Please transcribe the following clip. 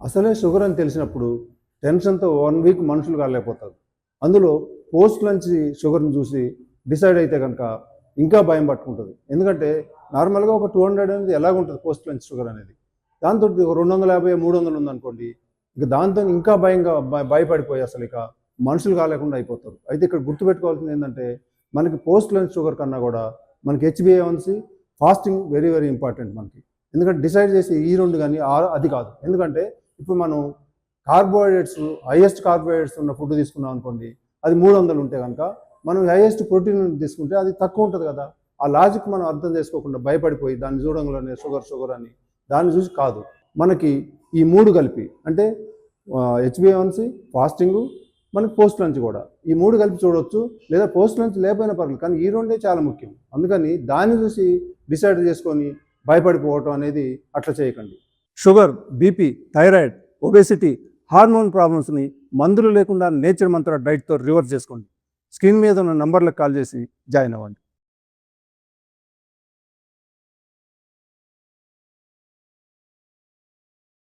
అసలే షుగర్ అని తెలిసినప్పుడు టెన్షన్తో 1 వీక్ మనుషులు కాలేకపోతారు. అందులో పోస్ట్ లంచ్ షుగర్ని చూసి డిసైడ్ అయితే కనుక ఇంకా భయం పట్టుకుంటుంది. ఎందుకంటే నార్మల్గా ఒక 200 అనేది ఎలాగుంటుంది పోస్ట్ లంచ్ షుగర్ అనేది. దాంతో 250, 300 ఉందనుకోండి, ఇక దాంతో ఇంకా భయపడిపోయి అసలు ఇక మనుషులు కాలేకుండా అయిపోతారు. అయితే ఇక్కడ గుర్తుపెట్టుకోవాల్సింది ఏంటంటే మనకి పోస్ట్ లంచ్ షుగర్ కన్నా కూడా మనకి HbA1c fasting very very important మనకి. ఎందుకంటే డిసైడ్ చేసి ఈ 2 కానీ అది కాదు. ఎందుకంటే ఇప్పుడు మనం కార్బోహైడ్రేట్స్ హైయెస్ట్ కార్బోహైడ్రేట్స్ ఉన్న ఫుడ్ తీసుకున్నాం అనుకోండి, అది 300 ఉంటే కనుక మనం హైయెస్ట్ ప్రోటీన్ తీసుకుంటే అది తక్కువ ఉంటుంది కదా. ఆ లాజిక్ మనం అర్థం చేసుకోకుండా భయపడిపోయి దాన్ని చూడంలోనే షుగర్ అని దాన్ని చూసి కాదు. మనకి ఈ 3 కలిపి అంటే HbA1c, ఫాస్టింగు, మనకి పోస్ట్ లంచ్ కూడా ఈ 3 కలిపి చూడవచ్చు. లేదా పోస్ట్ లంచ్ లేకపోయినా పర్లేదు, కానీ ఈ 2 చాలా ముఖ్యం. అందుకని దాన్ని చూసి డిసైడ్ చేసుకొని భయపడిపోవటం అనేది అట్లా చేయకండి. Sugar, BP, thyroid, obesity, hormone ప్రాబ్లమ్స్ని మందులు లేకుండా నేచర్ మంత్ర డైట్తో రివర్స్ చేసుకోండి. స్క్రీన్ మీద ఉన్న నంబర్లకు కాల్ చేసి జాయిన్ అవ్వండి.